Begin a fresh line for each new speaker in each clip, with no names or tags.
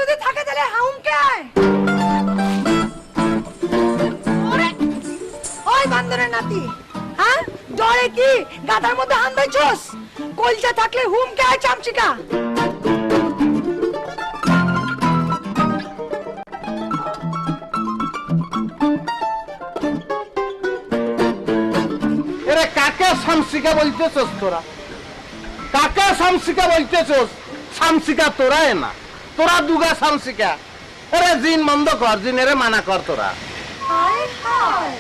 যদি থাকে তাহলে হাউম কে ওই বান্দরের নাতি হ্যাঁ ডরে কি গাদার মধ্যে হান দিছস কলজা থাকলে হুম কে চামচিকা
এরে কাকে শামসিকা বলতেছস তোরা কাকে শামসিকা বলতেছস শামসিকা তোরা না তোরা দুগা শামসিকা আরে জিন বন্ধ কর জিনেরে মানা কর তোরা
হায় হায়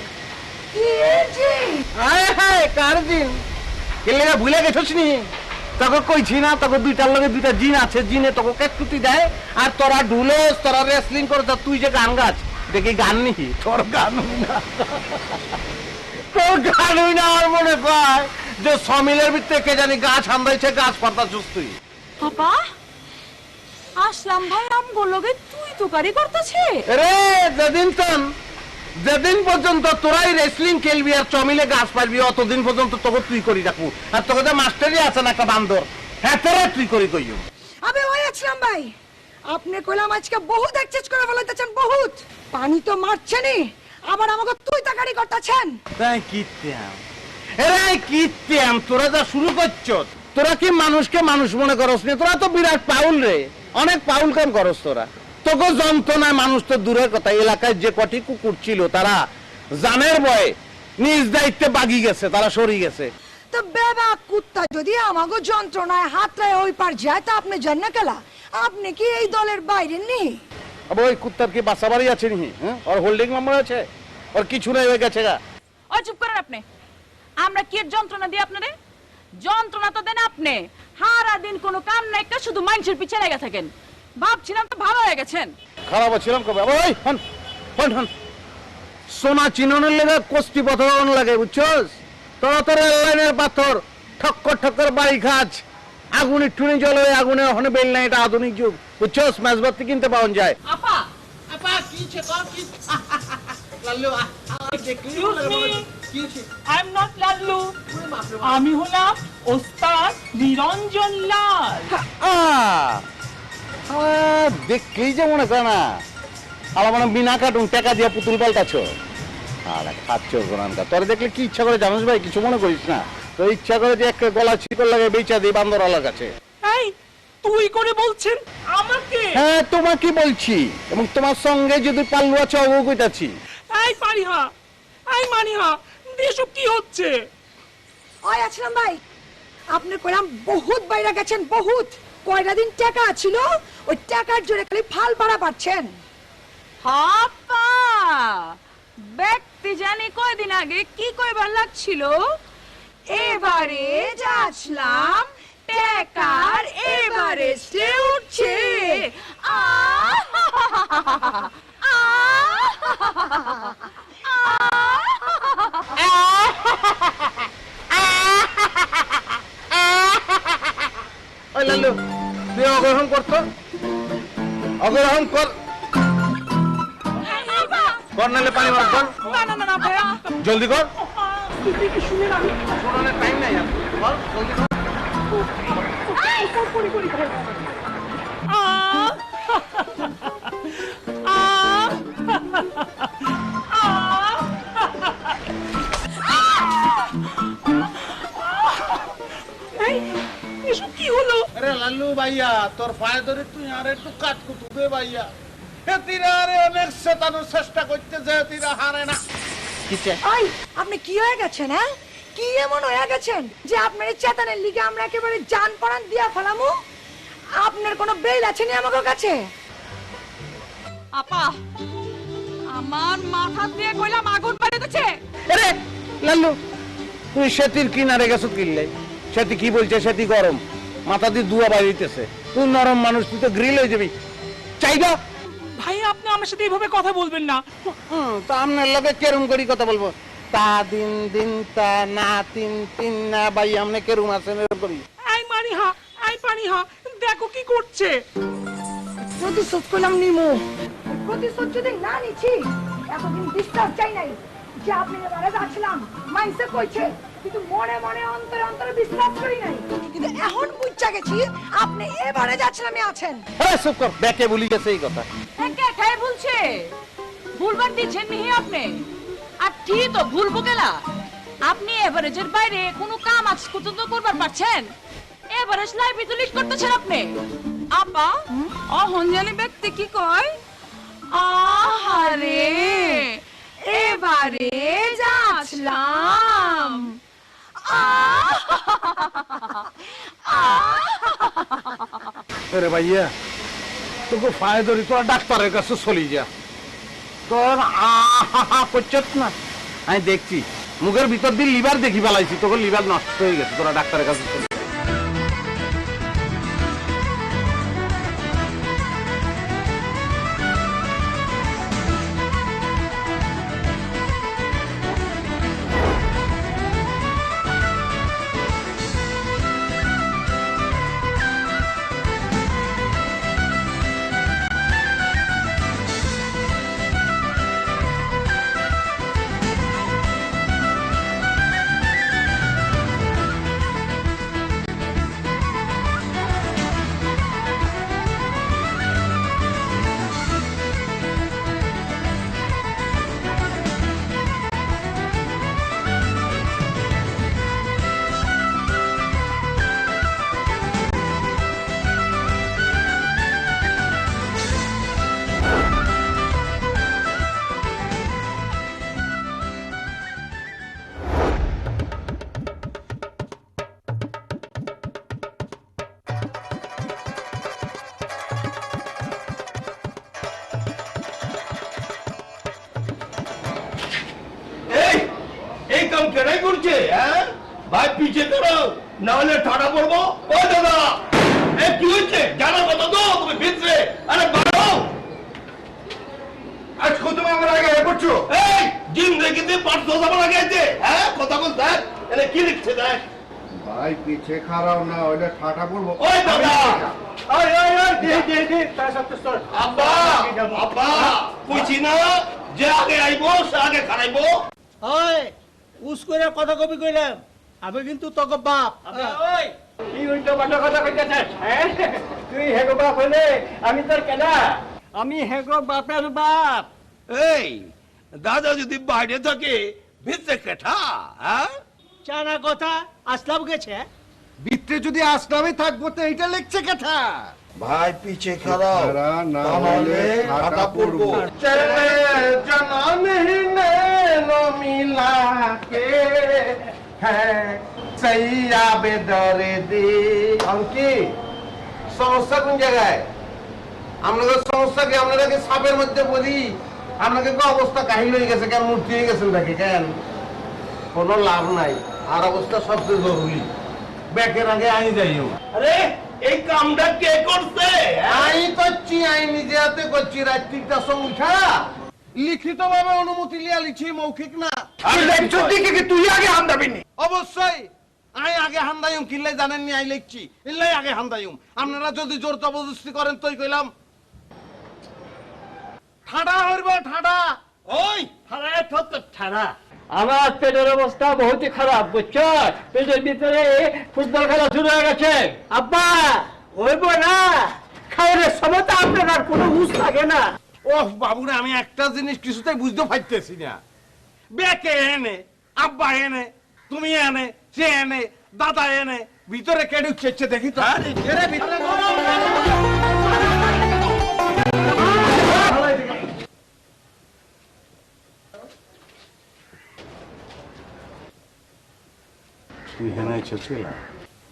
কি জিন
হায় হায় কার জিন কেলে ভুলে গেছস নি তোকে কইছি না তোকে দুইটার লগে দুইটা জিন আছে জিনে তোকে কেটকুটি দেয় আর তোরা ঢুলস তোরা রেসলিং করে তুই যে গান গাছ দেখি গান নিহি তোর গান না তোর গান হই না আর মনে কয় যে সমিলের ভিতরে কে জানি গাছ হান্দাইছে গাছ পাতা চুস তুই
পাপা আসলাম ভাই আমগুলোকে তুই তুকারি করতেছে
রে যেদিন পর্যন্ত তোরাই রেসলিং খেলবি আর চমিলে গাছ পারবি অতদিন পর্যন্ত তোকে তুই করি রাখবো আর তোকে যে মাস্টারই আছে না একটা বান্দর হ্যাঁ তোরা তুই করি কইও
আবে ওই আসলাম ভাই আপনি কইলাম আজকে বহুত এক্সচেঞ্জ করে ফেলাইতেছেন বহুত পানি তো মারছেনই আবার আমাকে তুই তাকারি করতেছেন
তাই কিত্যাম এরে কিত্যাম তোরা যা শুরু করছস তোরা কি মানুষকে মানুষ মনে করস না তোরা তো বিরাট পাউল রে অনেক পাউল কাম করস তোরা তোকে যন্ত্রণায় মানুষ তো দূরের কথা এলাকায় যে কটি কুকুর ছিল তারা জানের ভয়ে নিজ দায়িত্বে বাগি গেছে তারা সরি গেছে
তো বেবা কুত্তা যদি আমাকে যন্ত্রণায় হাতরায় ওই পার যায় তা আপনি জান না কেলা আপনি কি এই দলের বাইরে নি
আবার ওই কুত্তার কি বাসা বাড়ি আছে নি হ্যাঁ ওর হোল্ডিং নাম্বার আছে ওর কিছু নাই হয়ে গেছে গা
ও চুপ করেন আপনি আমরা কি যন্ত্রণা দিই আপনারে যন্ত্রণা তো দেন আপনি সারা দিন কোনো কাম নাই একটা শুধু মানুষের পিছে লেগে থাকেন ভাবছিলাম তো ভালো হয়ে গেছেন
খারাপ ছিলাম কবে ওই হন হন হন সোনা চিননের লেগে কষ্টি পথন লাগে বুঝছস তোরা তোর লাইনের পাথর ঠক্কর ঠক্কর বাড়ি খাচ আগুনে টুনে জ্বলে আগুনে ওখানে বেল নাই এটা আধুনিক যুগ বুঝছস মেজবাতি কিনতে পাওয়া যায়
আপা
আপা কি ছে কর কি Lallu
I am not Lallu আমি হলাম ওস্তাদ নিরঞ্জন লাল
দেখলেই যে মনে করে না আমার মানে বিনা কাটুন টাকা দিয়ে পুতুল পাল্টাছ আর খাচ্ছ গোনানকা তোর দেখলে কি ইচ্ছা করে জানিস ভাই কিছু মনে করিস না তো ইচ্ছা করে যে একটা গলা চিকল লাগে বেচা দিই বান্দরওয়ালার কাছে
এই তুই করে বলছেন আমাকে
হ্যাঁ তোমাকে বলছি এবং তোমার সঙ্গে যদি পাল্লু আছে অবু কইতাছি
এই পারিহা এই মানিহা এসব কি হচ্ছে
ওই আসলাম ভাই আপনি কইলাম বহুত বাইরে গেছেন বহুত কয়টা দিন টাকা ছিল ওই টাকার জোরে খালি ফাল ভাড়া পাচ্ছেন
হাপা ব্যক্তি জানি কয়দিন আগে কি কইবার লাগছিল এবারে যাচ্ছিলাম টাকার এবারে সে উঠছে
ওই লাল্লু তুই অগ্রহণ করতো অগ্রহণ কর কর নালে পানি মার কর
না না না ভাইয়া
জলদি কর
শুনে না
শোনানোর টাইম নাই আর কর জলদি কর
এসব কি হলো
আরে লাল্লু ভাইয়া তোর পায়ে ধরে তুই আর একটু কাট কুটুবে ভাইয়া এ তিরা আরে অনেক শতানোর চেষ্টা করতে যে তিরা হারে না কিছে
ওই আপনি কি হয়ে গেছেন হ্যাঁ কি এমন হয়ে গেছেন যে আপনার এই চেতনের লিগে আমরা একেবারে জান পরান দিয়া ফেলামু আপনার কোনো বেল আছে নি আমাদের কাছে
আপা আমার মাথা দিয়ে কইলাম আগুন বাড়িতেছে
আরে লাল্লু তুই সেতির কিনারে গেছো কিনলে সেতি কি বলছে সেতি গরম মাথা দিয়ে দুয়া বাইরিতেছে তুই নরম মানুষ তুই তো গ্রিল হয়ে যাবি চাইবা
ভাই আপনি আমার সাথে এইভাবে কথা বলবেন না
তা আপনার লগে কেরম করি কথা বলবো তা দিন দিন তা না তিন তিন না ভাই আমনে কেরম আছেন এরকম করি
এই মানিহা এই পানিহা দেখো কি করছে
প্রতিশোধ করলাম নিমু প্রতিশোধ যদি না নিছি এতদিন বিশ্বাস চাই নাই যে আপনি এবারে যাচ্ছিলাম মাইসে কইছে কিন্তু মনে মনে অন্তরে অন্তরে বিশ্বাস করি নাই, কিন্তু এখন বুঝা গেছি আপনি এবারে যাচ্ছেন আমি আছেন।
আরে চুপ কর, ব্যাকে বলি গেছে এই কথা।
একা একাই বলছে ভুলবার দিচ্ছেন নি আপনি, আর ঠিক তো ভুলবো গেলা। আপনি এভারেজের বাইরে কোনো কাম আজ পর্যন্ত করবার পারছেন? এভারেজ লাইফে তো লিড করতেছেন আপনি। আপা অহঞ্জানি ব্যক্তি কি কয়, আহারে এবারে যাচ্ছিলাম।
আরে ভাইয়া তোকে ফায় ধরি, তোরা ডাক্তারের কাছে চলি যা। তোর করছত না, আমি দেখছি মুখের ভিতর দিয়ে লিভার দেখি ফেলাইছি, তোকে লিভার নষ্ট হয়ে গেছে, তোরা ডাক্তারের কাছে চলি।
কেনাই করছে, হ্যাঁ ভাই পিছিয়ে করো, না হলে ঠাড়া পড়বো। ও দাদা এ কি হচ্ছে জানা কথা তো তুমি ভিতরে, আরে বাড়ো। আজ তুমি আমার আগে এ করছো, এই জিন্দেগিতে 500 আমার আগে আছে, হ্যাঁ কথা বল। দেখ এটা কি লিখছে, দেখ
ভাই পিছে খারাপ না হইলে ঠাটা পড়বো।
ওই দাদা আব্বা আব্বা কইছি না যে আগে আইবো সে আগে খারাইবো।
ওই উস করে কথা কবি কইলাম, আমি কিন্তু তোকে বাপ।
ওই কি উল্টো পাল্টা কথা কইতেছিস? হ্যাঁ তুই হেগো বাপ হলে আমি তোর কেনা?
আমি হেগো বাপের বাপ।
এই দাদা যদি বাইরে থাকে ভিতরে কেঠা, হ্যাঁ
চানা কথা আসলাম গেছে।
ভিতরে যদি আসলামই থাকবো তো এইটা লিখছে কেথা।
ভাই পিছে খারাপ
না হলে ঠাটা পড়বো।
चले जनम ही नैनो मिला के है सैया बेदर्दी। अंकी সমস্যা কোন জায়গায়? আপনাদের সমস্যা কি? আপনারা কি সাপের মধ্যে পড়ি? আপনাকে কি অবস্থা কাহিল হয়ে গেছে কেন? মূর্তি হয়ে গেছেন নাকি কেন? কোনো লাভ নাই, আর অবস্থা সবচেয়ে জরুরি। ব্যাকের আগে আই যাইও।
আরে এই কামটা কে করছে?
আমি করছি, আমি নিজে হাতে করছি। রাত্রিটা সংখ্যা লিখিত ভাবে অনুমতি লিয়া লিখছি, মৌখিক না।
আমি দেখছো দিকে কি তুই আগে হান দাবিনি?
অবশ্যই আমি আগে হান্দাইম, কিল্লাই জানেননি আই লিখছি, ইল্লাই আগে হান্দাইম। আপনারা যদি জোর জবরদস্তি করেন তোই কইলাম ঠাডা হইব, ঠাডা।
ওই
হারায় তো ছাড়া আমার পেটের অবস্থা বহুতই খারাপ, বুঝছো? পেটের ভিতরে ফুটবল খেলা শুরু হয়ে গেছে। আব্বা হইব না, খাওয়ার সময় তো আপনার আর কোনো হুঁশ থাকে না।
ওহ বাবুরে, আমি একটা জিনিস কিছুতেই বুঝতে পারতেছি না। বেকে এনে, আব্বা এনে, তুমি এনে, সে এনে, দাদা এনে, ভিতরে কে ঢুকছে দেখি তো। এরে ভিতরে তুই হেনে ছিল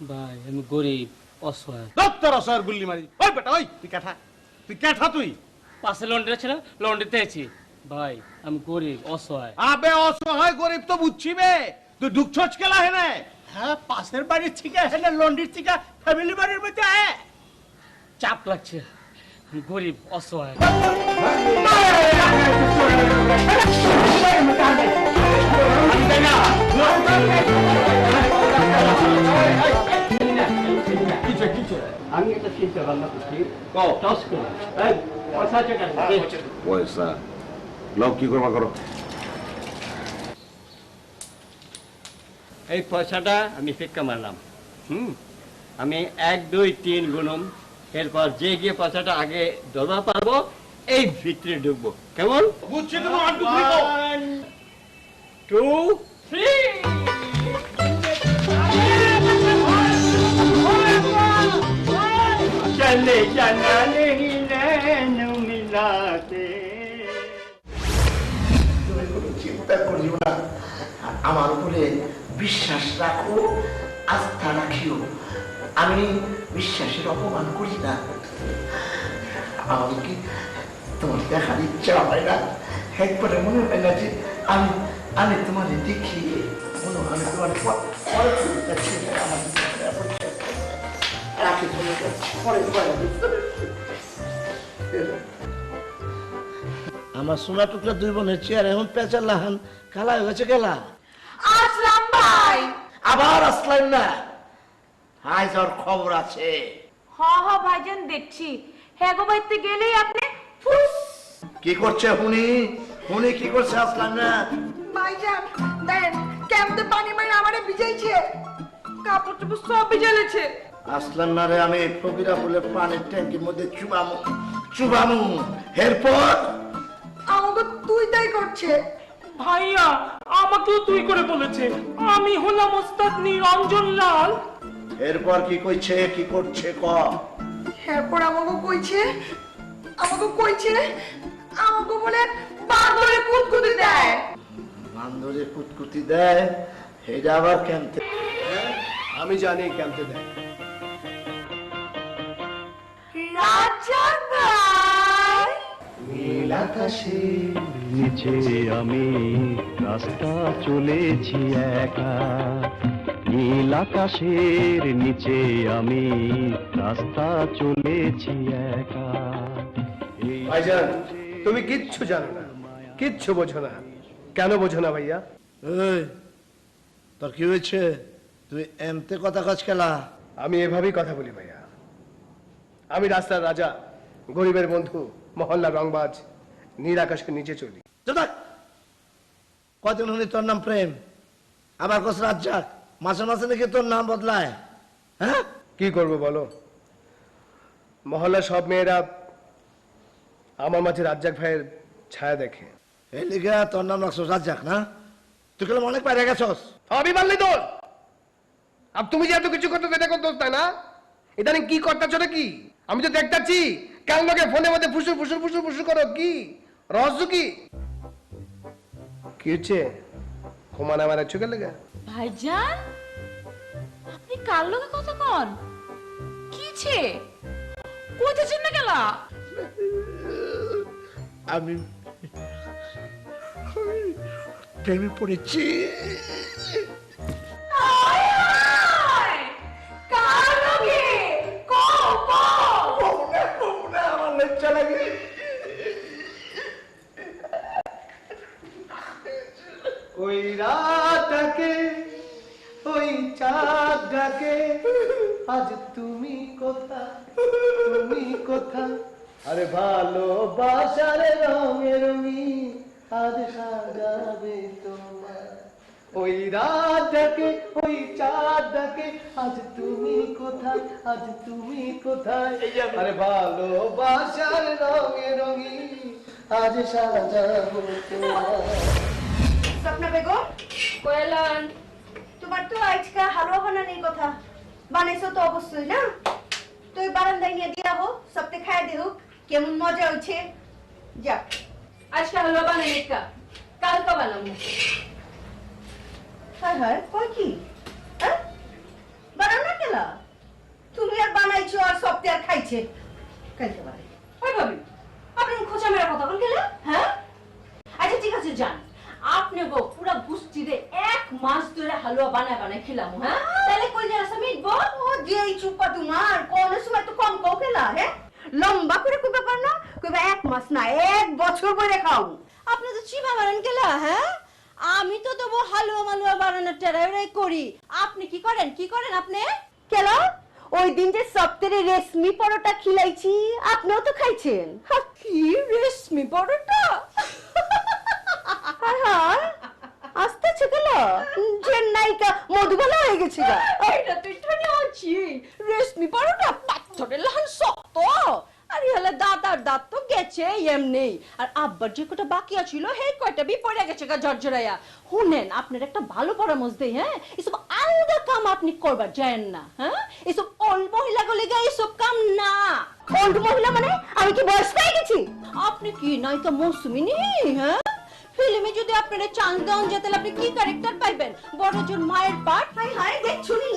ভাই আমি গরিব অসহায়।
দত্তর অসহায় গুল্লি মারি। ওই বেটা, ওই তুই কাঠা, তুই কাঠা, তুই
পাশে লন্ড্রি ছিল, লন্ড্রিতে আছি। ভাই আমি গরিব অসহায়।
আবে অসহায় গরিব তো বুঝছি বে, তুই ঢুকছস কেলা হেনে?
হ্যাঁ পাশের বাড়ির থেকে হ্যাঁ লন্ড্রির থেকে ফ্যামিলি বাড়ির মধ্যে চাপ লাগছে, আমি গরিব অসহায়।
আমি একটা চিন্তা ভাবনা করছি, টস করে পয়সা চেক আছে।
পয়সা লও, কি করবা করো।
এই পয়সাটা আমি ফিক্কা মারলাম। আমি 1 2 3 গুনুম, এরপর যে গিয়ে পয়সাটা আগে ধরবা পারবো এই ভিতরে ঢুকবো। কেমন?
বুঝছি তুমি 1 2 3 গো।
1 2 3। चले जाना नहीं नैन मिलाते।
তুমি কোনো চিন্তা করিও না, আমার উপরে বিশ্বাস রাখো, আস্থা রাখিও। আমি বিশ্বাসের অপমান করি না। আমার কি তোমার দেখার ইচ্ছা হয় না? একবারে মনে হয় না যে আমি আমি তোমার দেখি, মনে হয় আমি তোমার রাখি তোমার কাছে পরে আমার সোনা টুকরা 2 বোনের চেয়ার এখন পেঁচার লাহান কালা হয়ে গেছে গেলা।
আসলাম ভাই।
আবার আসলাম না? হাই যাওয়ার খবর আছে।
হ ভাইজান দেখছি, হ্যাঁ গো বাইতে গেলেই আপনি ফুস।
কি করছে হুনি? হুনি কি করছে আসলাম না?
ভাইজান দেন ক্যাম্পে পানি মারি আমারে ভিজাইছে, কাপড় চোপড় সব ভিজালেছে।
আসলাম না রে, আমি ফকিরা ফুলের পানির ট্যাঙ্কির মধ্যে চুবামু। এরপর
আমাকে তুই তাই করছে।
ভাইয়া আমাকেও তুই করে বলেছে, আমি হলাম ওস্তাদ নিরঞ্জন লাল।
এরপর কি কইছে, কি করছে ক?
এরপর আমাকে কইছে আমাকে বলে বাঁদরে কুতকুতি দেয়।
বান্দরে কুতকুতি দেয়? এটা আবার কেমতে?
আমি জানি কেমতে দেয়।
রাজা ভাই
নীল আকাশের নিচে আমি রাস্তা চলেছি একা, নীল আকাশের নিচে আমি রাস্তা চলেছি একা।
ভাইজান তুমি কিচ্ছু জানো না, কিচ্ছু বোঝো না। কেন বোঝো না ভাইয়া?
এই তোর কি হয়েছে? তুই এমতে কথা কাজ খেলা?
আমি এভাবেই কথা বলি ভাইয়া। আমি রাস্তার রাজা, গরিবের বন্ধু, মহল্লার রংবাজ, নীল আকাশকে নিচে চলি।
কদিন হলি তোর নাম প্রেম, আবার কস রাজ্জাক, মাসে মাসে নাকি তোর নাম বদলায়? হ্যাঁ
কি করব বলো? মহল্লার সব মেয়েরা আমার মাঝে রাজ্জাক ভাইয়ের ছায়া দেখে।
এই লিগা তোর নাম রাখছো রাজ্জাক না? তুই কেন অনেক বাইরে গেছস?
সবই পারলি তোর। আর তুমি যে এত কিছু করতে এটা করতে তাই না? ইদানিং কি করতেছ কি? আমি তো দেখতাছি কাল লোকে ফোনের মধ্যে ফুসুর ফুসুর ফুসুর ফুসুর করো। কি রহস্য কি? কি হচ্ছে? ঘুমানা মারা চোখে লেগে?
ভাইজান আপনি কার লগে কথা কন? কিছে কইতেছেন না গেলা?
আমি প্রেমে পড়েছি।
কার লগে? কও
আমার লজ্জা লাগে।
ওই রাত ডাকে, ওই চাঁদ ডাকে, আজ তুমি কোথা, তুমি কোথা? আরে ভালোবাসার রঙে রঙিন আজ সাজাবে তোমার। ওই রাত ডাকে, ওই চাঁদ ডাকে, আজ তুমি কোথায়, আজ তুমি কোথায়? আরে ভালোবাসার রঙে রঙিন আজ সাজাবো তোমার।
স্বপ্না বেগম
কইলান
তোমার তো আজকে হালুয়া বানানোর কথা, বানাইছো তো অবশ্যই না? তুই বারান্দায় নিয়ে দিয়া হো, সবতে খাই দেহ কেমন মজা হচ্ছে। যা
আজকে হালুয়া বানাই কা, কালকে বানাবো।
হায় হায় কই কি? হ্যাঁ বানাও না কেলা? তুমি আর বানাইছো আর সবতে আর খাইছে। কালকে বানাই।
ওই ভাবি আপনি খোঁচা মেরা কথা বল গেলা? হ্যাঁ আচ্ছা ঠিক আছে যান, আপনি গো পুরা গুষ্টিতে 1 মাস ধরে হালুয়া বানায় খেলাম। হ্যাঁ তাহলে কই যে রাসা মিটবো?
ও যেই চুপা তোমার কোন সময় তো কম কও কেলা? হ্যাঁ লম্বা করে কইবা পার না? কইবা 1 মাস না 1 বছর করে খাও।
আপনি তো চিবা মারেন কেলা? হ্যাঁ আমি তো তবু হালুয়া মালুয়া বানানোর টেরাই করি, আপনি কি করেন আপনি?
কেলা ওই দিন যে সপ্তাহে রেশমি পরোটা খিলাইছি, আপনিও তো খাইছেন।
কি রেশমি পরোটা?
হ্যাঁ আস্তে
হয়েছে কেন যে নায়িকা মধুবালা হয়ে গেছে গা
এইটা তুই ঠানি আছি রেশমি পরোটা পাথরের লাহান শক্ত আর হলে দাদার দাঁত তো গেছে এমনি আর আব্বার যে কটা বাকি আছিল হে কয়টা বি পড়ে গেছে গা জর্জরাইয়া শুনেন আপনার একটা ভালো পরামর্শ দেই হ্যাঁ এসব আলাদা কাম আপনি করবার যায়েন না হ্যাঁ এসব ওল্ড মহিলা গলে গা এসব কাম না
ওল্ড মহিলা মানে আমি কি বয়স পেয়ে গেছি
আপনি কি নায়িকা মৌসুমিনী হ্যাঁ ফিল্মে যদি আপনারা চান্স দেন যে তাহলে আপনি কি ক্যারেক্টার পাইবেন বড়জন মায়ের পার্ট
হাই হাই দেখছুনি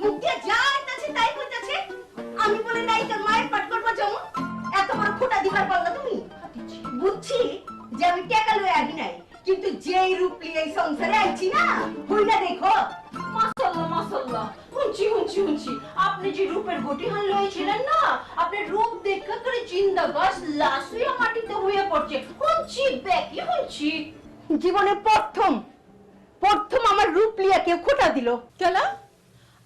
মুখ দিয়ে যা আইতাছে তাই কইতাছে আমি বলে নায়িকার মায়ের পাঠ করবা যেমন এত বড় খোটা দিবার পারলা তুমি বুঝছি যে আমি টাকা লয়ে আহি নাই কিন্তু যেই রূপ লিয়ে এই সংসারে আইছি না হইনা দেখো
মাশাআল্লাহ মাশাআল্লাহ হুঁচি আপনি যে রূপের গটি হান লইছিলেন না আপনার রূপ দেখা করে জিন্দা গাছ লাশ হয়ে মাটিতে হয়ে পড়ছে হুঁচি
জীবনে প্রথম আমার রূপ লিয়া কেউ খোটা দিল
কেলা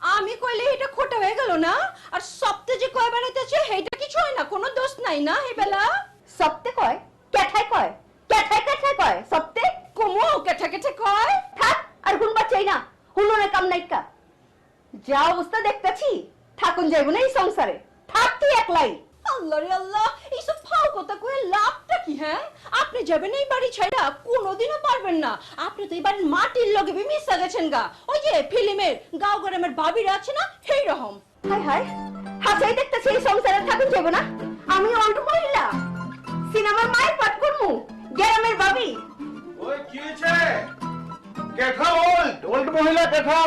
আমি কইলে এটা খোটা হয়ে গেল না আর সপ্তাহে যে কয় বেড়াইতেছে সেইটা কিছু হয় না কোনো দোষ নাই না এই বেলা
সপ্তে কয় ক্যাঠায় কয় সপ্তে
কমো কেঠা কয়
থাক আর গুনবা চাই না হুলনে কাম নাইকা যা অবস্থা দেখতেছি থাকুন যাইব না এই সংসারে থাক তুই একলাই
আল্লাহ রে আল্লাহ এইসব ফাও কথা কয়ে লাভটা কি হ্যাঁ আপনি যাবেন এই বাড়ি ছাইড়া কোনোদিনও পারবেন না আপনি তো এই বাড়ির মাটির লগে মিশা গেছেন গা ওই যে ফিল্মের গাঁও গ্রামের ভাবিরা আছে না সেই রকম
হাই হাই হাসাই দেখতেছি এই সংসারে থাকুন যাইব না আমি অল্প মহিলা সিনেমার মায়ের পাঠ করমু গ্রামের ভাবি
ওই কি হয়েছে কেঠা ওল্ড মহিলা কেঠা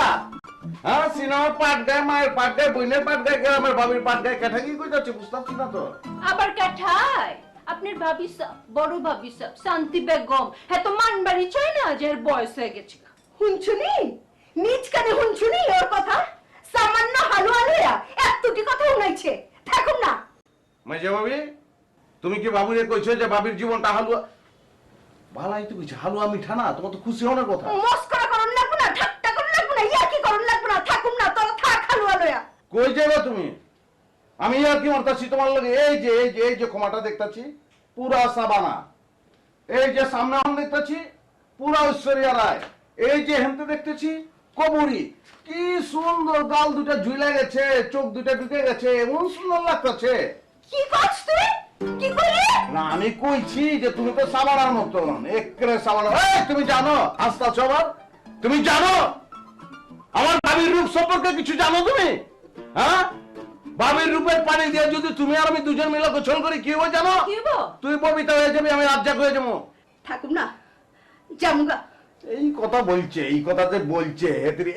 হ্যাঁ সিনেমার পাট গায়ে মায়ের পাট গায়ে বইনের পাট গায়ে গ্রামের ভাবির পাট গায়ে কেঠা কি কই যাচ্ছে বুঝতে পারছি না তো
আবার কাঠায় আপনার ভাবি সব বড় ভাবি সব শান্তি বেগম হ্যাঁ তো মানবাড়ি চাই না যে এর বয়স হয়ে গেছে
হুনছুনি নিজ কানে হুনছুনি ওর কথা সামান্য হালুয়া লইয়া এতটি কথা শুনাইছে থাকুন না
মাইজা ভাবি তুমি কি বাবুরে কইছো যে বাবির জীবনটা হালুয়া ভালাই তো কইছো হালুয়া মিঠা না তোমার তো খুশি হওয়ার কথা
মস্করা করুন লাগবো না ঠাট্টা করুন লাগবো না ইয়া কি করুন লাগবো না থাকুন না তোর থাক হালুয়া লইয়া
কই যাবে তুমি আমি আর কি মারতাছি তোমার লগে এই যে ক্ষমাটা দেখতাছি পুরা সাবানা এই যে সামনে আমি দেখতাছি পুরা ঐশ্বরিয়া রায় এই যে হেমতে দেখতেছি কবরী কি সুন্দর গাল দুটা ঝুলে গেছে চোখ দুটা ঢুকে গেছে এমন সুন্দর লাগতেছে
কি করছ তুই কি করলি
না আমি কইছি যে তুমি তো সাবানার মতন একরে সাবানা এই তুমি জানো আস্তা সবার তুমি জানো আমার ভাবির রূপ সম্পর্কে কিছু জানো তুমি হ্যাঁ ভাবির রূপের পানি দিয়ে যদি তুমি আর আমি দুজন মিলে গোসল করি কি হবে জানো
কি হবো
তুই পবিত্র হয়ে যাবি আমি রাজ্জাক হয়ে যাবো
থাকুন না জামুগা
এই কথা বলছে এই কথাতে বলছে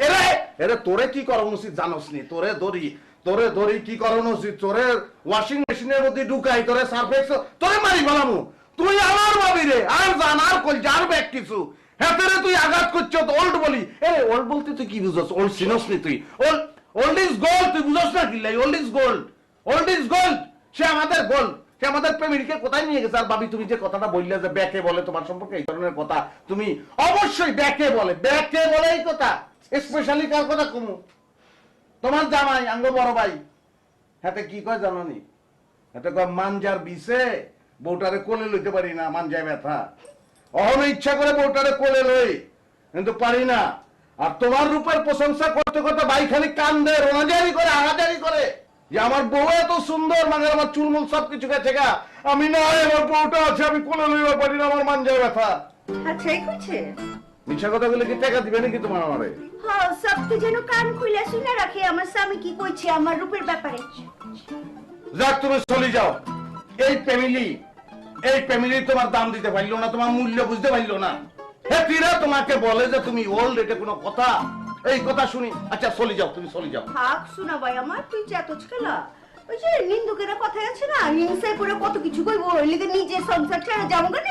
এরে এরে তোরে কি করানো উচিত জানোস নি তোরে ধরি কি করানো উচিত তোরে ওয়াশিং মেশিনের মধ্যে ঢুকাই তোরে সার্ফেক্স তোরে মারি ফেলামু তুই আমার ভাবি রে আর জান আর কল যার ব্যাগ কিছু হেতেরে তুই আঘাত করছ ওল্ড বলি এরে ওল্ড বলতে তুই কি বুঝছস ওল্ড সিনস নি তুই ওল্ড ইজ গোল্ড তুই বুঝছস না কি লাই ওল্ড ইজ গোল্ড সে আমাদের গোল্ড সে আমাদের প্রেমিককে কোথায় নিয়ে গেছে আর ভাবি তুমি যে কথাটা বললে যে ব্যাকে বলে তোমার সম্পর্কে এই ধরনের কথা তুমি অবশ্যই ব্যাকে বলে এই কথা স্পেশালি কার কথা কমু তোমার জামাই আঙ্গ বড় ভাই হাতে কি কয় জানো নি হাতে কয় মানজার বিষে বউটারে কোলে লইতে পারি না মানজায় ব্যথা অহন ইচ্ছা করে বউটারে কোলে লই কিন্তু পারি না আর তোমার রূপের প্রশংসা করতে করতে ভাই খালি কান্দে রোনাজারি করে আহাজারি করে যে আমার বউ এত সুন্দর মানে আমার চুলমুল সবকিছু গেছে গা আমি না আমার বউটা আছে আমি কোলে লইতে পারি না আমার মানজায় ব্যথা
আচ্ছা এই কইছে
মিছা কথা বলে কি টাকা দিবে নাকি তোমার আমারে
হ্যাঁ সবকে যেন কান খুলে শুনে রাখে আমার স্বামী কি কইছে আমার রূপের ব্যাপারে
যাক তুমি চলে যাও এই ফ্যামিলি তোমার দাম দিতে পারলো না তোমার মূল্য বুঝতে পারলো না হেতিরা তোমাকে বলে যে তুমি ওল্ড এটা কোনো কথা এই কথা শুনি আচ্ছা চলে যাও তুমি চলে যাও
থাক শোনা ভাই আমার তুই চেতচ খেলা ওই যে নিন্দুকেরা কথাই আছে না হিংসায় পড়ে কত কিছু কইবো ওই লিগে নিজে সংসার ছেড়ে যাবো কেন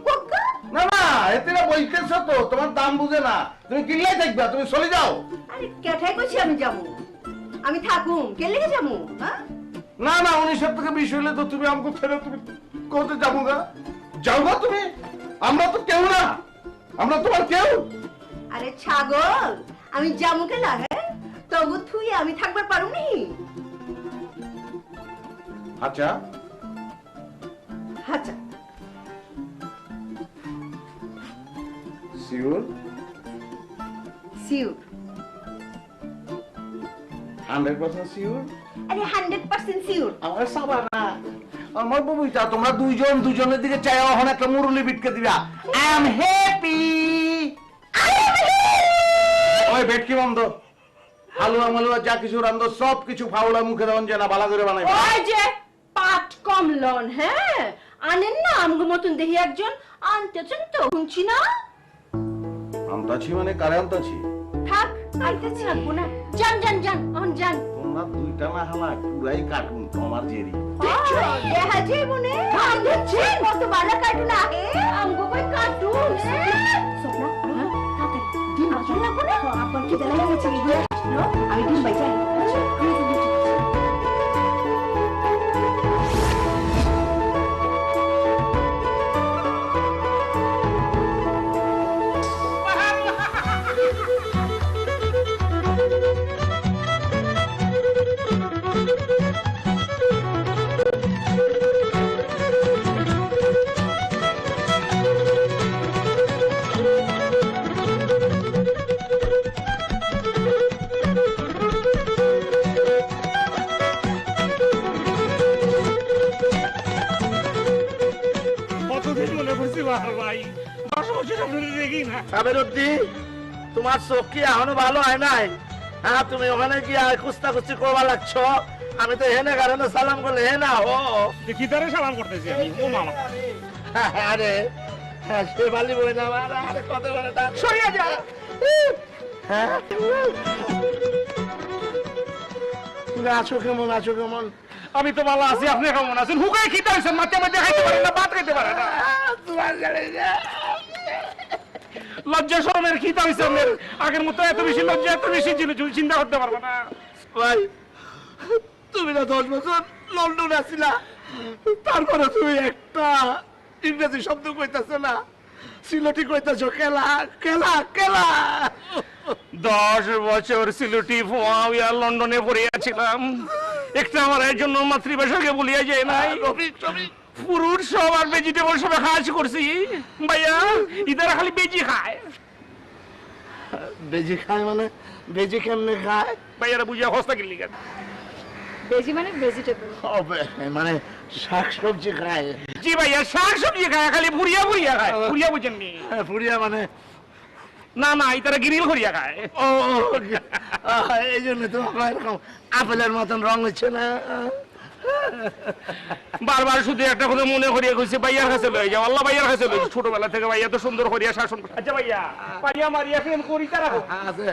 কোকা
না না হেতিরা বলতেছ তো তোমার দাম বুঝে না তুমি কিল্লাই দেখবা তুমি চলে যাও
আরে কেঠাই কইছি আমি যাবো আমি থাকুম কে লেগে যাবো হ্যাঁ
না না 19 থেকে 20 হলে তো তুমি আমাকে ছেড়ে তুমি কোথাতে যাবো গা যাও গা তুমি আমরা তো কেউ না আমরা তোমার কেউ
আরে ছাগল আমি যাবো কেলা হ্যাঁ তবু তুই আমি থাকবার পারুনি
আচ্ছা
আচ্ছা
শিওর
সিওর
100% শিওর?
আরে 100% সিওর।
আমার সাবা না, আমার বউটা, তোমরা দুজনের দিকে চাই, এখন একটা মুরুলি বিটকে দিবা। I am happy. ওই বেটকি বন্ধ, হালুয়া মালুয়া যা কিছু রান্ধ সব কিছু ফাউলা মুখে দেওয়ান যে না, বালা করে বানাইবা।
ওই যে পাট কম লন, হ্যাঁ আনেন না আমগো মতন দেখি একজন আনতেছেন তো শুনছি না।
আনতাছি মানে কারে আনতাছি?
থাক আইতেছি রাখবো না, যান যান যান অন যান।
তোমরা দুইটা না হালা পুরাই কার্টুন, তোমার জেরি।
দেখা যায় মনে আনছে কত বালা কার্টুন আহে আমগো কই কার্টুন। সোনা তাতে ডিম আসল না কোনে আপন কি দেলাই গেছে এগুলো আমি ডিম বাইচাই।
কতদিন মনে করছি ভাই 10 বছর আপনাদের দেখি না।
সাবেরুদ্দি, তোমার চোখ কি এখনো ভালো হয় নাই? হ্যাঁ, তুমি ওখানে গিয়ে কুস্তা কুস্তি করবা লাগছো, আমি তো হেনে কারণে সালাম করলে হে না হো।
কি তারে সালাম করতেছি আমি? ও মামা
আরে হ্যাঁ, সে বালি বই না, আরে কত বড় ডাক, সরিয়ে যা। হ্যাঁ, তুমি আছো কেমন, আছো কেমন?
আমি তো ভালো আছি, আপনি কেমন আছেন? হুকাই খিদা হইছেন, মাঝে মাঝে খাইতে পারেন না, ভাত খাইতে পারেন না।
তোমার জানে না।
লজ্জা শরমের খিদা হইছে আপনার। আগের মতো এত বেশি লজ্জা, এত বেশি জিনিস চিন্তা করতে পারবো না।
ভাই, তুমি না 10 বছর লন্ডন আছিলা, তারপরে তুমি একটা ইংরেজি শব্দ কইতাছ না, সিলটি কইতাছ কেলা কেলা কেলা।
10 বছর সিলেটি ফোয়া লন্ডনে পড়ে আছিলাম, একটা আমার এর জন্য মাতৃভাষাকে ভুলিয়া যায় নাই। পুরুষ সব আর ভেজিটেবল সবে কাজ করছি ভাইয়া, ইদারা খালি বেজি খায়।
বেজি খায় মানে? বেজি কেমনে খায়
ভাইয়ারা বুঝিয়া হস্তা কিনলি কেন?
বেজি মানে ভেজিটেবল,
মানে শাক সবজি খায়?
জি ভাইয়া, শাক সবজি খায়, খালি ভুরিয়া ভুরিয়া খায়। ভুরিয়া বুঝেননি?
ফুরিয়া মানে?
না না, ইতারা গ্রিল করিয়া খায়।
ও, এই জন্য তো এরকম আপেলের মতন রং হচ্ছে না।
বারবার শুধু একটা কথা মনে করিয়া কইছে, ভাইয়ার কাছে লয়ে যাও, আল্লাহ ভাইয়ার কাছে লয়ে যাও। ছোটবেলা থেকে ভাইয়া তো সুন্দর করিয়া শাসন করে। আচ্ছা ভাইয়া, পারিয়া মারিয়া প্রেম করি তারা
আছে,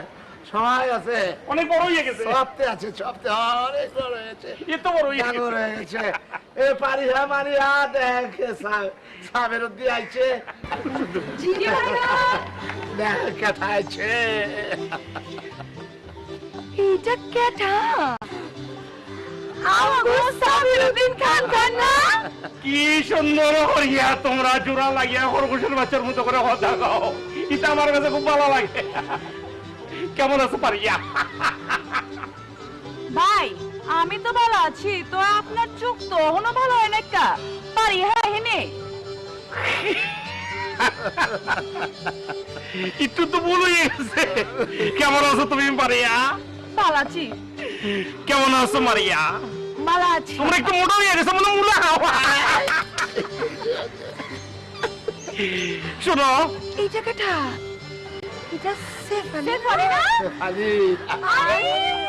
সময় আছে,
অনেক বড় হয়ে গেছে।
সবতে আছে, সবতে অনেক বড় হয়েছে,
এত বড় হয়ে
বড়
গেছে।
হয়েছে। এ পারিহা মারিয়া দেখে সাবেরুদ্দি আইছে, দেখ কেটা আইছে।
এটা কেটা? আমগো সাবিরুদ্দিন খান খান না?
কি সুন্দর করিয়া তোমরা জোড়া লাগিয়া খরগোশের বাচ্চার মতো করে কথা গাও, এটা আমার কাছে খুব ভালো লাগে। কেমন আছো পারিয়া?
ভাই আমি তো ভালো আছি, তো আপনার চোখ তো এখনো ভালো হয় না কা পারি? হ্যাঁ হেনে
একটু তো ভুল হয়ে গেছে। কেমন আছো তুমি পারিয়া?
ভালো আছি।
কেমন আছো মারিয়া?
ভালো আছি।
তোমরা একটু মোটা হয়ে গেছো, মনে মুলা খাও। শোনো,
এই জায়গাটা এটা সেফ না?
খালি
আরে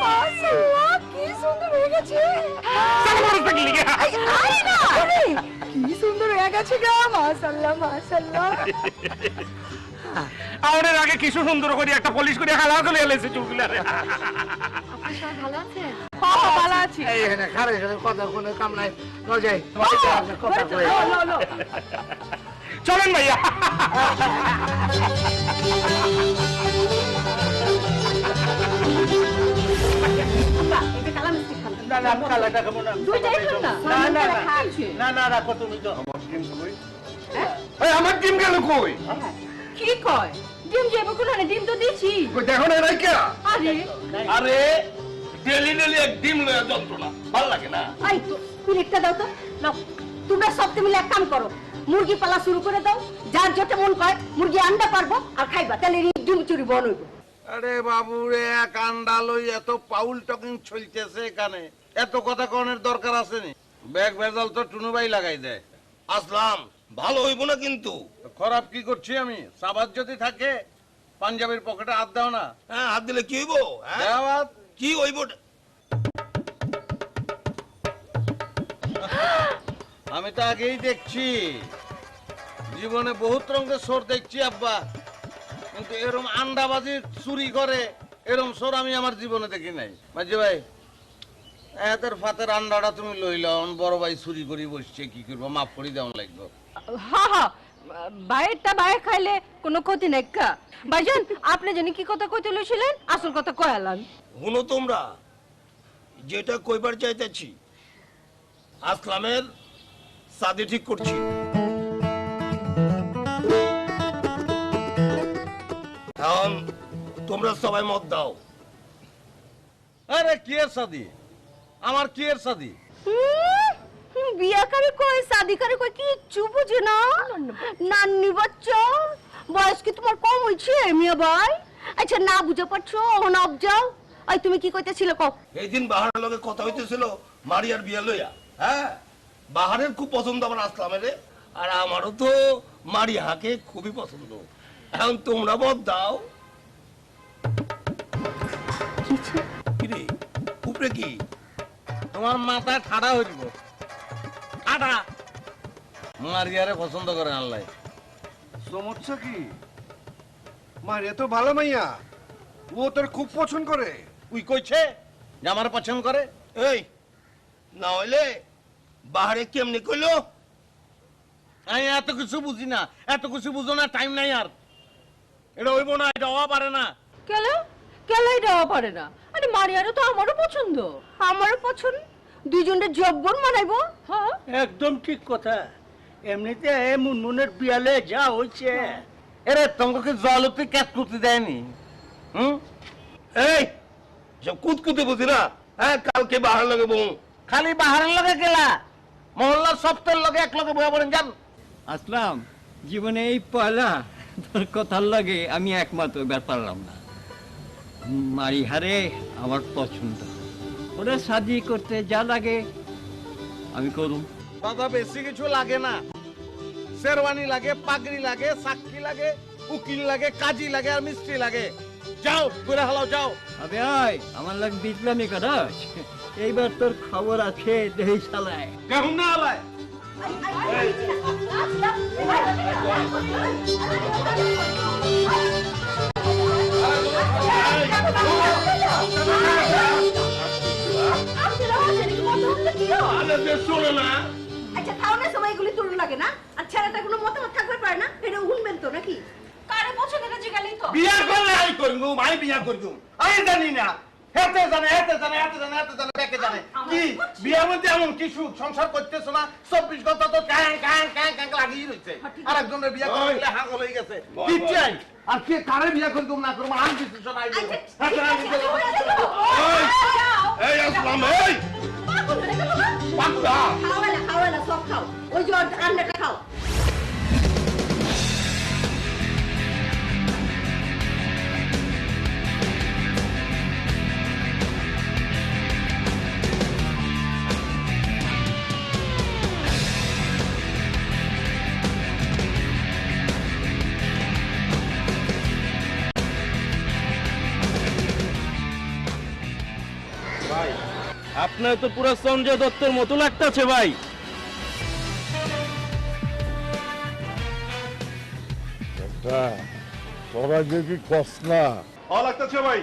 মাশাআল্লাহ, কি সুন্দর হয়ে গেছে। আরে না, আরে কি সুন্দর হয়ে গেছে গো, মাশাআল্লাহ মাশাআল্লাহ।
আমাদের আগে কিছু সুন্দর করে একটা পলিশ করে খালা করে এলেছে চুলগুলা।
ভালো আছেন?
হ্যাঁ ভালো আছি।
এই এখানে খারে খারে কথা কোনো কাম নাই, ন যাই কথা কই।
চলেন ভাইয়া।
না না, কালাটা খাবো না।
দুইটাই খান না।
না না না না, রাখো তুমি তো। আমার ডিম গেল কই?
কি কয়? ডিম যাবো কোন? ডিম তো দিছি।
কই দেখো না নাই কে?
আরে
আরে ডেলি ডেলি এক ডিম লয়ে যন্ত্রণা ভালো লাগে না।
আই তো প্লেটটা দাও তো। নাও, তোমরা সবতে মিলে এক কাম করো, মুরগি পালা শুরু করে দাও। যার যেটা মন কয় মুরগি আন্ডা পারবো আর খাইবা, তাহলে ডিম চুরি বন হইব।
আরে বাবু রে, এক আন্ডা লই এত পাউল টকিং চলতেছে এখানে, এত কথা কনের দরকার আছে নি? ব্যাগ ভেজাল তো টুনু ভাই লাগাই দেয়।
আসলাম, ভালো হইব না কিন্তু।
খারাপ কি করছি আমি? সাবাত যদি থাকে পাঞ্জাবির পকেটে হাত দাও না।
হ্যাঁ, হাত দিলে কি হইব? হ্যাঁ,
দাও হাত।
কি হইব?
আমি তো আগেই দেখছি, জীবনে বহুত রঙের সোর দেখছি আব্বা, কিন্তু এরম আন্ডাবাজি চুরি করে এরম সোর আমি আমার জীবনে দেখি নাই। মাঝি ভাই, এতের ফাতের আন্ডাটা তুমি লইলাম, বড় ভাই চুরি করি বসছে, কি করবো, মাফ করে দেওয়া লাগবে।
হ্যাঁ হ্যাঁ, বাইরেরটা বাইরে খাইলে কোনো ক্ষতি নাই কা। ভাইজান, আপনি জানি কি কথা কইতে লইছিলেন, আসল কথা কয়ালাম।
শুনো তোমরা, যেটা কইবার চাইতেছি, আসলামের সাদি ঠিক করছি। এখন তোমরা সবাই মত দাও।
আরে কি এর শাদি? আমার কি এর শাদি?
বিয়া করে কই, শাদি করে কই, কিচ্ছু বুঝে না। নান্নি বাচ্চা, বয়স কি তোমার কম হইছে মিয়া ভাই? আচ্ছা, না বুঝে পারছো, না যাও। আই তুমি কি কইতেছিলে কও?
এই দিন বাহারের লগে কথা হইতেছিল মারিয়ার বিয়া লইয়া। হ্যাঁ, বাহারের খুব পছন্দ আমার আসলামের, আর আমারও তো মারিয়াকে খুবই পছন্দ। এখন তোমরা মত দাও। কিরে উপরে কি?
তোমার মাথায় ঠাডা হয়ে দিব, ঠাডা। মারিয়ারে পছন্দ করে আল্লাহ।
সমস্যা কি? মারিয়া তো ভালো মাইয়া, ও তোর খুব পছন্দ করে।
উই কইছে যে আমার পছন্দ করে?
এই না হইলে বাহারে কেমনি কইলো?
আমি এত কিছু বুঝি না, এত কিছু বুঝো না, টাইম নাই আর। এটা হইব না, এটা হওয়া পারে না।
কেলে কেলাই দেওয়া পারে না? আরে মারিয়ারও তো আমারও পছন্দ।
আমারও পছন্দ, দুইজনের জব্বর মানাইবো।
হ্যাঁ,
একদম ঠিক কথা। এমনিতে মুনমুনের বিয়ালে যা হয়েছে,
এরে তোমাকে জলতে ক্যাট করতে দেয়নি?
এই সব কুতকুতে বুঝি না। হ্যাঁ, কালকে বাহার লগে বউ।
খালি বাহারের লগে গেলা, মহল্লার সপ্তাহের লগে এক লগে বয়া বলেন যান।
আসলাম জীবনে এই পয়লা তোর কথার লাগে আমি একমত হইবার পারলাম না। মারিহারে আমার পছন্দ, ওরা শাদি করতে যা লাগে আমি করুম।
দাদা, বেশি কিছু লাগে না। শেরওয়ানি লাগে, পাগড়ি লাগে, সাক্ষী লাগে, উকিল লাগে, কাজী লাগে, আর মিস্ত্রি লাগে। যাও করে হালাও, যাও।
আবে আয়, আমার লাগে বিজলামি করাস? এইবার তোর খবর আছে, দেহি চালায়।
কেমন না হালায়?
শোনো না,
আচ্ছা, খাওয়ানোর সময় এগুলি তোর লাগে না? আর ছেলেটা কোনো মতামত থাকতে পারে না, এটা শুনবেন তো নাকি?
কারে পছন্দ না জিগালি তো?
বিয়া করলে আমি করবো, আমি বিয়া করবো। আমি জানি না, হেতে জানে, হেতে জানে, হেতে জানে, হেতে জানে, বেকে জানে। কি বিয়া মধ্যে এমন কি সুখ? সংসার করতেছো না, 24 ঘন্টা তো ক্যাং ক্যাং ক্যাং ক্যাং লাগিয়ে রয়েছে। আর একজনের বিয়া করে দিলে হাগল হয়ে গেছে। কি চাই? আর কে কারে বিয়া করবো না করবো আমি ডিসিশন আই দেবো।
এই আসলাম, এই পাকুড়া।
খাওয়ালা সব খাও, ওই যে আন্ডাটা খাও।
আপনার তো পুরো সঞ্জয় দত্তের মতো লাগতেছে ভাই।
তোরা দেখি কস না।
ভালো লাগতেছে ভাই,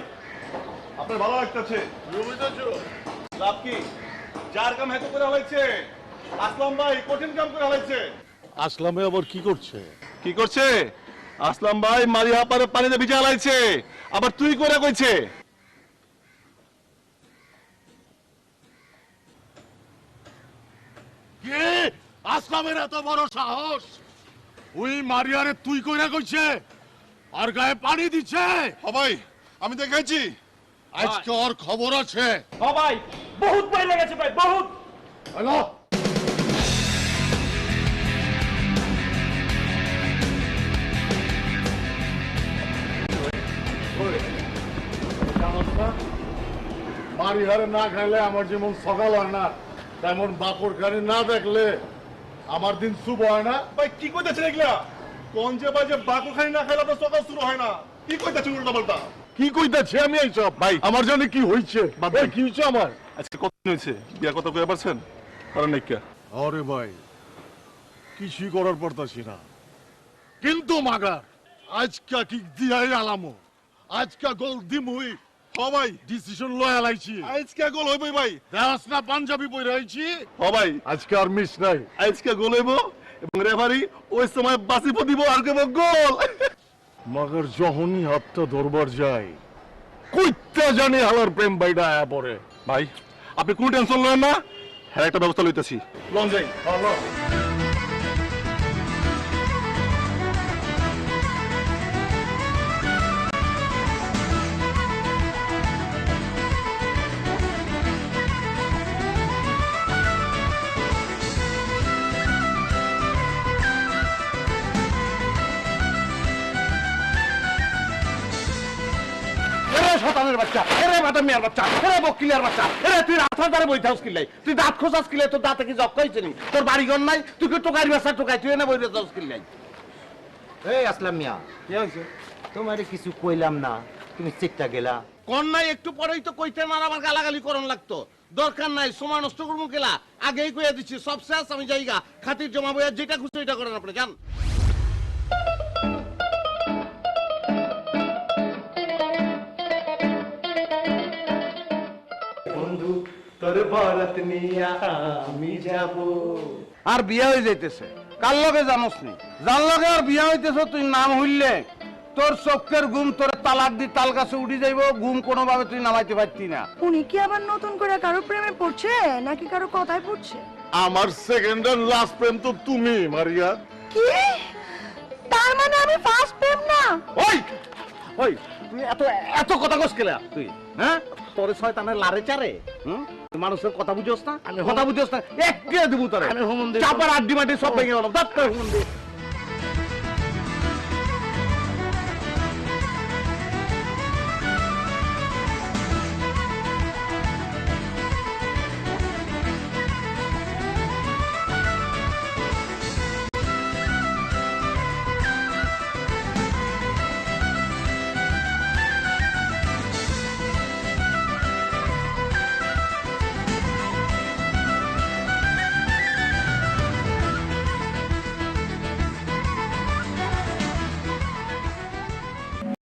আপনার ভালো লাগতেছে। লাভ কি? যার কাম হেতু করে হয়েছে। আসলাম ভাই কঠিন কাম করে হয়েছে।
আসলামে আবার কি করছে?
কি করছে? আসলাম ভাই মারিয়া পারে পানিতে ভিজা লাইছে, আবার তুই করে কইছে।
কে? আসলামের এত বড় সাহস? ওই মারিয়ারে তুই কইরা কইছে আর গায়ে পানি দিচ্ছে? ভাই আমি দেখেছি, আজকে ওর খবর আছে।
ভাই বহুত ভয় লেগেছে ভাই, বহুত।
হ্যালো, মারিহারে না খাইলে আমার যেমন সকাল হয় না, তেমন বাপর খানি না দেখলে আমার দিন শুভ হয় না।
ভাই কি কইতাছেন এগুলা? কোন যে বাজে বাকু খাই না খাইলে তো সকাল শুরু হয় না। কি কইতাছেন উল্টা পাল্টা?
কি কইতাছি আমি এইসব? ভাই আমার জানি কি হইছে, এই কি হইছে আমার?
আজকে কত দিন হয়েছে বিয়ার কথা কইয়া পারছেন? কারণ নাকি
আরে ভাই কিছুই করার পড়তাছি না, কিন্তু মাগার আজকা কি দিয়াই আলামো, আজকা গোল দিমুই সবাই ডিসিশন লয় আলাইছি।
আজকে গোল হইবই ভাই।
দেখাস না পাঞ্জাবি পরে আইছি,
হ ভাই
আজকে আর মিস নাই।
আজকে গোল হইব এবং রেফারি ওই সময় বাসিপ দিব আর কেব গোল।
মগর যখনই হাতটা ধরবার যায় কইতে জানি হালার প্রেম বাইডা আয়া পড়ে।
ভাই আপনি কোনো টেনশন লয়েন না, হ্যাঁ একটা ব্যবস্থা লইতেছি। লন যাই।
শতানের বাচ্চা, এরে বাদামিয়ার বাচ্চা, এরে বকিলের বাচ্চা, এরে তুই রাস্তার ধারে বইতে হাউস কিল্লাই, তুই দাঁত খোঁচাস কিল্লাই, তোর দাঁতে কি জক্কা হয়েছে নি? তোর বাড়িঘর নাই, তুই কি টোকারি বাচ্চা টোকাই, তুই এনে বইতে হাউস কিল্লাই।
এই আসলাম মিয়া,
কি হয়েছে?
তোমারে কিছু কইলাম না, তুমি চিটটা গেলা।
কোন নাই একটু পরেই তো কইতে না আবার গালাগালি করন লাগতো। দরকার নাই, সময় নষ্ট করবো গেলা, আগেই কইয়া দিচ্ছি সব শেষ, আমি যাইগা খাতির জমা বইয়া যেটা খুশি ওইটা করেন আপনি যান।
বন্ধু তোর বরত নিয়া আমি যাব।
আর বিয়া হয়ে যাইতেছে, কার লগে জানোস নি? যার লগে আর বিয়া হইতেছে তুই নাম হইলে তোর চোখের ঘুম তোর তালাক দি তাল গাছে উঠি যাইব, ঘুম কোনোভাবে তুই নামাইতে পারতি না।
উনি কি আবার নতুন করে কারো প্রেমে পড়ছে নাকি কারো কথায় পড়ছে?
আমার সেকেন্ড এন্ড লাস্ট প্রেম তো তুমি মারিয়া।
কি তার মানে আমি ফার্স্ট প্রেম না?
ওই ওই তুই এত এত কথা কস কেলা তুই? হ্যাঁ তোর শয়তানের লারে চারে, তুই মানুষের কথা বুঝোস না, কথা বুঝোস না, এক কে দেবো তোরে চাপার আড্ডি মাটি সব ভেঙে গেল।